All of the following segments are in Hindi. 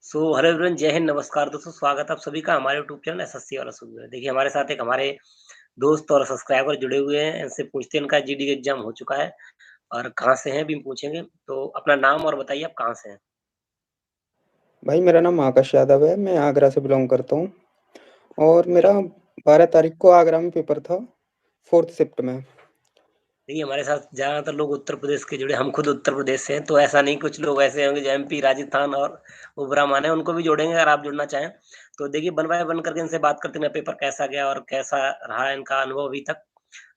हेलो एवरीवन, जय हिंद, नमस्कार दोस्तों। स्वागत है आप सभी का हमारे यूट्यूब चैनल एसएससी वाला शुरू में। देखिए हमारे साथ एक हमारे दोस्त और सब्सक्राइबर जुड़े हुए हैं, इनसे पूछते हैं इनका जीडी का एग्जाम हो चुका है और कहाँ से हैं भी पूछेंगे। तो अपना नाम और बताइए, आप कहाँ से हैं? भाई मेरा नाम आकाश यादव है। मैं आगरा से बिलोंग करता हूँ और क्या मेरा 12 तारीख को आगरा में पेपर था, 4th शिफ्ट में। देखिए हमारे साथ ज्यादातर लोग उत्तर प्रदेश के जुड़े, हम खुद उत्तर प्रदेश से हैं, तो ऐसा नहीं, कुछ लोग ऐसे होंगे जो एमपी, राजस्थान और उबरा माने, उनको भी जोड़ेंगे अगर आप जुड़ना चाहें। तो देखिए वन बाय वन करके इनसे बात करते हैं, पेपर कैसा गया और कैसा रहा इनका अनुभव अभी तक।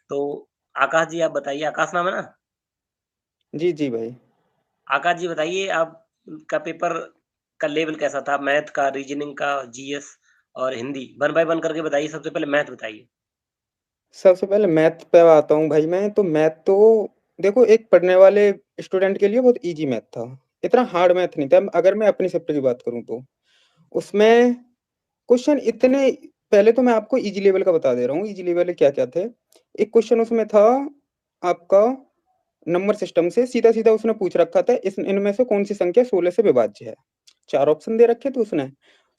तो आकाश जी, आप बताइए। आकाश नाम है ना? जी, जी भाई। आकाश जी बताइए, आपका पेपर का लेवल कैसा था? मैथ का, रीजनिंग का, जीएस और हिंदी, वन बाय वन करके बताइए। सबसे पहले मैथ बताइए। सबसे पहले मैथ पे आता हूँ भाई मैं, तो मैथ तो देखो एक पढ़ने वाले स्टूडेंट के लिए बहुत ईज़ी मैथ था। इतना हार्ड मैथ नहीं था अगर मैं अपनी शिफ्ट की बात करूँ तो। उसमें क्वेश्चन इतने पहले तो मैं आपको ईज़ी लेवल का बता दे रहा हूँ, ईज़ी लेवल क्या-क्या थे। एक क्वेश्चन उसमें था आपका नंबर सिस्टम से सीधा-सीधा उसने पूछ रखा था इस इनमें से कौन-सी संख्या 16 से विभाज्य है। 4 ऑप्शन दे रखे थे उसने,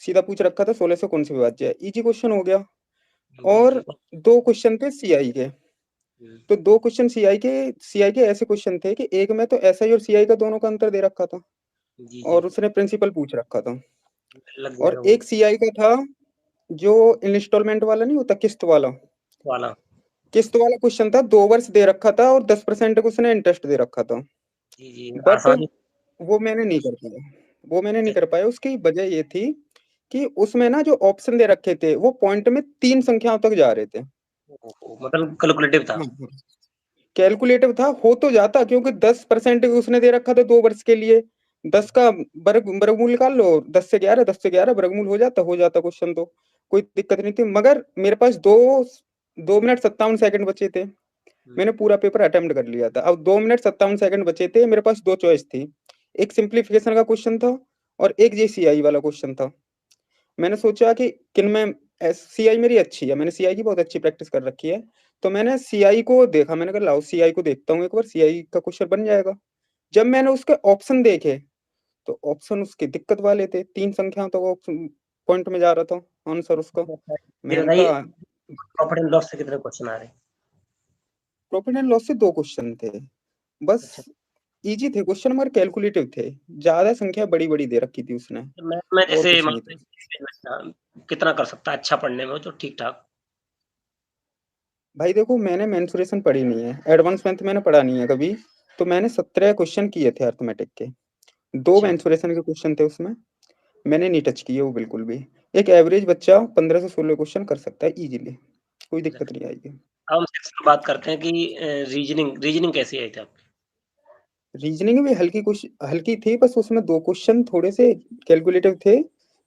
सीधा पूछ रखा था 16 से कौन-सी विभाज्य है। ईज़ी क्वेश्चन हो गया। जी, और जी। 2 क्वेश्चन थे सीआई के। हुँ, तो 2 क्वेश्चन सीआई के ऐसे क्वेश्चन थे कि एक में तो एसआई और सीआई का दोनों का अंतर दे रखा था जी, जी। और उसने प्रिंसिपल पूछ रखा था। लग और जाएगा वो एक सीआई का था जो इंस्टॉलमेंट वाला नहीं होता, किस्त वाला। वाला। किस्त वाला क्वेश्चन था, 2 वर्ष दे रखा था और 10% का उसने इंटरेस्ट दे रखा था। जी, जी, बट आसानी। वो मैंने नहीं कर पाया। वो मैंने नहीं कै कर पाया, उसकी वजह ये थी कि उसमें ना जो ऑप्शन दे रखे थे, वो पॉइंट में 3 संख्याओं तक जा रहे थे। ओहो! मतलब कैलकुलेटिव था। हाँ, हाँ। कैलकुलेटिव था, हो तो जाता क्योंकि 10% उसने दे रखा था 2 वर्ष के लिए। 10 का वर्गमूल निकाल लो, 10 से 11 वर्गमूल हो जाता क्वेश्चन तो। कोई दिक्कत नहीं थी, मगर मेरे पास 2 मिनट 57 सेकंड बचे थे। हुँ, मैंने पूरा पेपर अटेम्प्ट कर लिया था। अब 2 मिनट 57 सेकंड बचे थे, मेरे पास 2 चॉइस थी। एक सिम्प्लीफिकेशन का क्वेश्चन था और एक जेसीआई वाला क्वेश्चन था। मैंने सोचा कि किनमें सीआई मेरी अच्छी है, मैंने सीआई की बहुत अच्छी प्रैक्टिस कर रखी है। तो मैंने सीआई को देखा, मैंने कहा लाओ सीआई को देखता हूँ एक बार, सीआई का क्वेश्चन बन जाएगा। जब मैंने उसके ऑप्शन देखे, तो ऑप्शन उसके दिक्कत वाले थे, 3 संख्याओं तक ऑप्शन पॉइंट में जा रहा था आंसर उसका। ये मैंने बताइए, कहा प्रॉफिट एंड लॉस से कितने क्वेश्चन आ रहे हैं? प्रॉफिट एंड लॉस से 2 क्वेश्चन थे। बस अच्छा, ईज़ी थे क्वेश्चन मगर कैलकुलेटिव थे। ज़्यादा संख्या बड़ी-बड़ी दे रखी थी उसने तो मैथ में और जैसे कुछ मान नहीं था। लीजिए कितना कर सकता है अच्छा पढ़ने में हो, जो ठीक-ठाक? भाई देखो मैंने मेंसुरेशन पढ़ी नहीं है, एडवांस मैथ मैंने पढ़ा नहीं है कभी। तो मैंने 17 क्वेश्चन किए थे अरिथमेटिक के। 2 अच्छा, मेंसुरेशन के क्वेश्चन थे उसमें, मैंने नहीं टच किए वो बिल्कुल भी। एक एवरेज बच्चा 15 से 16 क्वेश्चन कर सकता है ईज़िली, कोई दिक्कत नहीं आएगी। अब हम सिक्स में बात करते हैं कि रीजनिंग रीजनिंग कैसी आई थी आपकी? रीजनिंग भी हल्की थी, बस उसमें 2 क्वेश्चन थोड़े-से कैलकुलेटिव थे।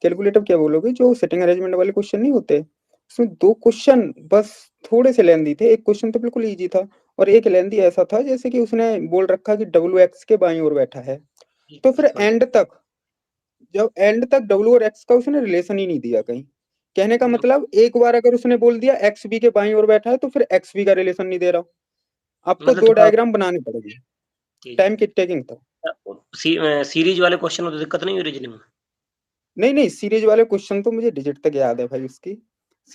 कैलकुलेटिव क्या बोलोगे, जो सिटिंग अरेंजमेंट वाले क्वेश्चन नहीं होते, उसमें 2 क्वेश्चन बस थोड़े-से लेंथी थे। एक क्वेश्चन तो बिल्कुल ईज़ी था और एक लेंथी ऐसा था जैसे कि उसने बोल रखा कि डब्ल्यू एक्स के बाईं ओर बैठा है। तो फिर समझ जब एंड तक डब्ल्यू और एक्स का उसने रिलेशन ही नहीं दिया कहीं। कहने का मतलब मतलब एक बार अगर उसने बोल दिया एक्स बी के बाईं ओर बैठा है, तो फिर एक्स बी का रिलेशन नहीं दे रहा। आपको मतलब 2 थोड़ा। डायग्राम बनाने पड़ेंगे। जी, जी। टाइम की टेकिंग था। सीरीज वाले क्वेश्चन में तो दिक्कत नहीं हुई रीजनिंग में? नहीं, नहीं, सीरीज वाले क्वेश्चन तो मुझे डिजिट तक याद है भाई उसकी।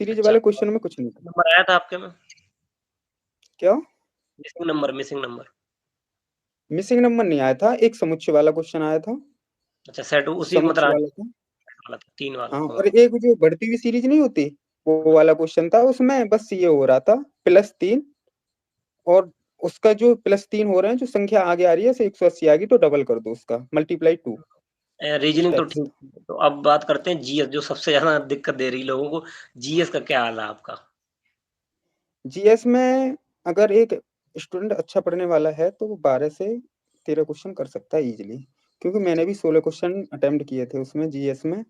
सीरीज अच्छा, वाले क्वेश्चन में कुछ नहीं था। नंबर आया था आपके में? क्या? Missing number. मिसिंग नंबर नहीं आया था, एक समुच्चय वाला क्वेश्चन आया था। अच्छा, सेट उसी मतलब समुच्चय वाला था। वाला था, 3 वाला। हाँ, और हाँ। एक जो बढ़ती हुई सीरीज नहीं होती, वो वाला क्वेश्चन था। उसमें बस ये हो रहा था +3 और उसका जो +3 हो रहे हैं, जो संख्या आगे आ रही है, जैसे 180 आ गई तो डबल कर दो उसका, मल्टीप्लाई 2 इस रीजनिंग तो टाइप से ठीक था। है। तो अब बात करते हैं जीएस, जो सबसे ज़्यादा दिक्कत दे रही है लोगों को। जीएस का क्या हाल है आपका? जीएस में अगर एक स्टूडेंट अच्छा पढ़ने वाला है, तो वो 12 से 13 क्वेश्चन कर सकता है ईज़िली। क्योंकि मैंने भी 16 क्वेश्चन अटेम्प्ट किए थे उसमें जीएस में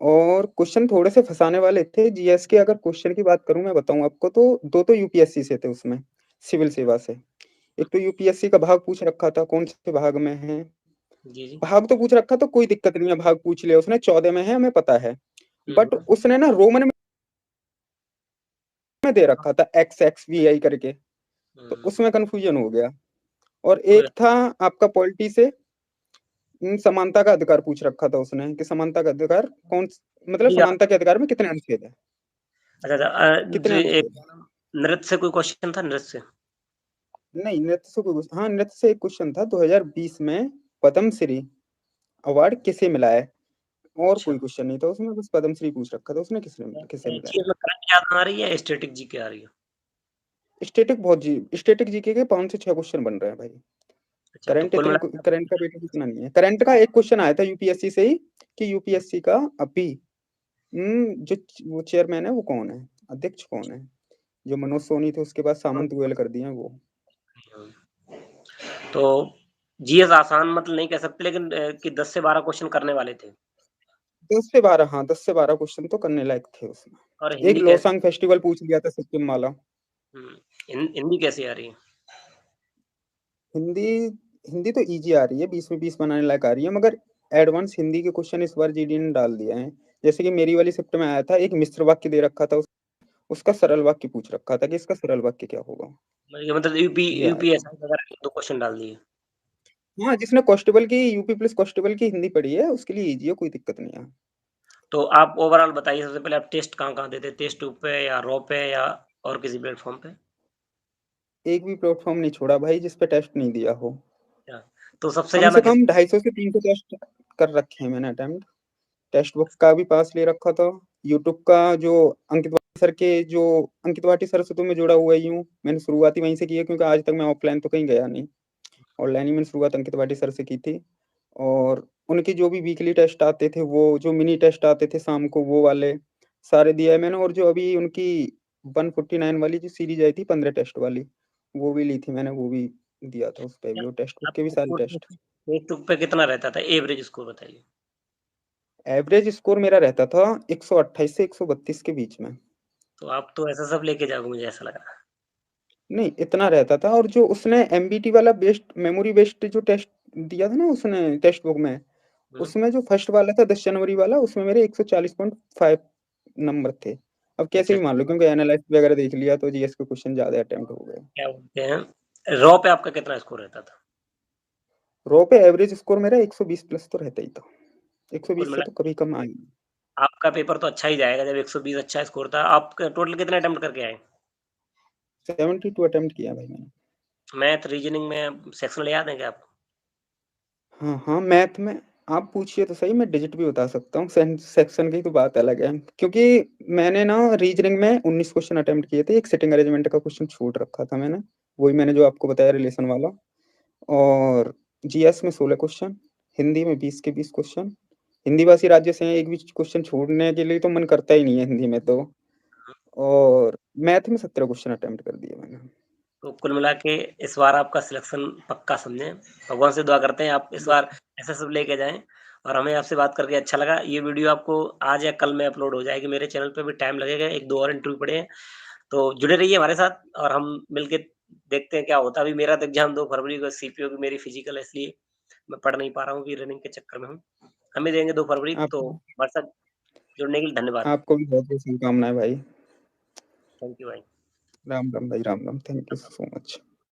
और क्वेश्चन थोड़े से फँसाने वाले थे। जीएस के अगर क्वेश्चन की बात करूँ मैं बताऊँ आपको तो 2 तो यूपीएससी से थे उसमें, सिविल सेवा से। एक तो यूपीएससी का भाग पूछ रखा था, कौन से भाग में है। जी, जी। भाग तो पूछ रखा तो कोई दिक्कत नहीं है, भाग पूछ लिया उसने, 14 में है हमें पता है। हुँ, बट हुँ। उसने ना रोमन में दे रखा था एक्सएक्सवीआई करके, तो हुँ, उसमें कन्फ्यूजन हो गया। और कोई एक था आपका पॉलिटी से, समानता का अधिकार पूछ रखा था उसने कि समानता का अधिकार मतलब जी, समानता के अधिकार में कितने अनुच्छेद है? अच्छा, कितने जी, एक अनुच्छेद है? नृत्य से कोई क्वेश्चन था, नृत्य से? नहीं, नृत्य से कोई हाँ, नृत्य से एक क्वेश्चन था 2020 में पद्मश्री अवार्ड किसे मिला है? और अच्छा। कोई क्वेश्चन नहीं था उसमें, बस पद्मश्री पूछ रखा था उसने किसे मिला जी, है? इसमें करंट याद आ रही है या स्टैटिक जीके आ रही है? स्टैटिक जीके के 5 से 6 क्वेश्चन बन रहे हैं भाई। अच्छा, तो कुल मिला के करंट का पेपर इतना नहीं है। करंट का एक क्वेश्चन आया था यूपीएससी से ही कि यूपीएससी का अभी जो वो चेयरमैन है वो कौन है? अध्यक्ष कौन है? जो मनोज सोनी थे उसके बाद सामंत गोयल कर दिए हैं वो। तो जीएस आसान मतलब नहीं कह सकते, लेकिन कि 10 से 12 क्वेश्चन करने वाले थे। 10 से 12 हाँ, 10 से 12 क्वेश्चन तो करने लायक थे उसमें। और एक हिंदी कैसे? लोसांग फेस्टिवल पूछ लिया था सिक्किम वाला। हिंदी कैसी आ रही है? हिंदी हिंदी तो इजी आ रही है, 20 में 20 बनाने लायक आ रही है, मगर एडवांस हिंदी के क्वेश्चन इस बार जीडी ने डाल दिए हैं। जैसे कि मेरी वाली शिफ्ट में आया था, एक मिश्र वाक्य दे रखा था, उसका सरल वाक्य पूछ रखा था कि इसका सरल वाक्य क्या होगा? मतलब ये आया था। यूपीएससी वगैरह के 2 क्वेश्चन डाल दिए। हाँ, जिसने कांस्टेबल की यूपी पुलिस कांस्टेबल की हिंदी पढ़ी है उसके लिए इजी है, कोई दिक्कत नहीं है। तो आप ओवरऑल बताइए, सबसे पहले आप टेस्ट कहाँ-कहाँ देते? टेस्ट ट्यूब पे या रॉ पे या और किसी प्लेटफ़ॉर्म पे? एक भी प्लेटफॉर्म नहीं छोड़ा भाई जिस पे टेस्ट नहीं दिया हो। अच्छा, तो सबसे कम ज़्यादा से किस कम 250 से 300 टेस्ट कर रखे हैं मैंने अटेम्प्ट। टेक्स्ट बुक का भी पास ले रखा था। यूट्यूब का जो अंकित वाटी सर से तो मैं जुड़ा हुआ ही हूँ। मैंने शुरुआत ही वहीं से की है क्योंकि आज तक मैं ऑफलाइन तो कहीं गया नहीं। ऑनलाइन ही मैंने शुरुआत अंकित वाटी सर से की थी। और उनके जो भी वीकली टेस्ट आते थे, वो जो मिनी टेस्ट आते थे शाम को, वो वाले सारे दिया है मैंने। और जो अभी उनकी 149 वाली जो सीरीज आई थी 15 टेस्ट वाली, वो भी ली थी मैंने, वो भी दिया था उस पे भी, और टेक्स्ट बुक के भी आपका सारे स्कोर टेस्ट। टेस्ट ट्यूब पे कितना रहता था? एवरेज स्कोर बताइए। एवरेज स्कोर मेरा रहता था 128 से 132 के बीच में। तो आप तो ऐसा सब लेके जाओगे, मुझे ऐसा लग रहा है। नहीं, इतना रहता था। और जो उसने एमबीटी वाला बेस्ड मेमोरी बेस्ड जो टेस्ट दिया था ना उसने टेक्स्ट बुक में, हुँ, उसमें जो फर्स्ट वाला था 10 जनवरी वाला, उसमें मेरे 140.5 नंबर थे। अब कैसे अच्छा, भी मान लो क्योंकि एनालाइज़ वगैरह देख लिया तो जीएस के क्वेश्चन ज़्यादा अटेम्प्ट हो गए। क्या बोलते हैं, रॉ पे आपका कितना स्कोर रहता था? रॉ पे एवरेज स्कोर मेरा 120 प्लस तो रहता ही था। तो कुल 120 से मिला तो कभी कम आई नहीं। आपका पेपर तो अच्छा ही जाएगा जब 120 अच्छा स्कोर था। आप टोटल कितने अटेम्प्ट करके आए? 72 अटेम्प्ट किया भाई मैंने। मैथ, रीजनिंग में सेक्शनल याद है क्या आपको? हाँ, हाँ, मैथ में आप पूछिए तो सही, मैं डिजिट भी बता सकता हूँ। सेक्शन की तो बात अलग है। क्योंकि मैंने ना रीजनिंग में 19 क्वेश्चन अटेम्प्ट किए थे, एक सिटिंग अरेंजमेंट का क्वेश्चन छोड़ रखा था मैंने, वही मैंने जो आपको बताया रिलेशन वाला। और जीएस में 16 क्वेश्चन, हिंदी में 20 के 20 क्वेश्चन। हिंदी भाषी राज्य से हैं, एक भी क्वेश्चन छोड़ने के लिए तो मन करता ही नहीं है हिंदी में तो। और मैथ में 17 क्वेश्चन अटेम्प्ट कर दिए मैंने। तो कुल मिला के इस बार आपका सिलेक्शन पक्का समझें। भगवान से दुआ करते हैं आप इस बार ऐसा सब लेके जाएँ, और हमें आपसे बात करके अच्छा लगा। ये वीडियो आपको आज या कल में अपलोड हो जाएगी। मेरे चैनल पे भी टाइम लगेगा, 1-2 और इंटरव्यू पड़े हैं। तो जुड़े रहिए हमारे साथ और हम मिलके देखते हैं क्या होता है। अभी मेरा तो एग्ज़ाम 2 फरवरी को, सीपीओ की मेरी फिज़िकल है, इसलिए मैं पढ़ नहीं पा रहा हूँ कि रनिंग के चक्कर में हूँ। हम भी देंगे 2 फरवरी, आप तो हमारे साथ जुड़ने के लिए धन्यवाद। आपको भी बहुत बहुत शुभकामनाएं भाई। थैंक यू भाई। राम राम भाई, Ram Ram, thank you so much.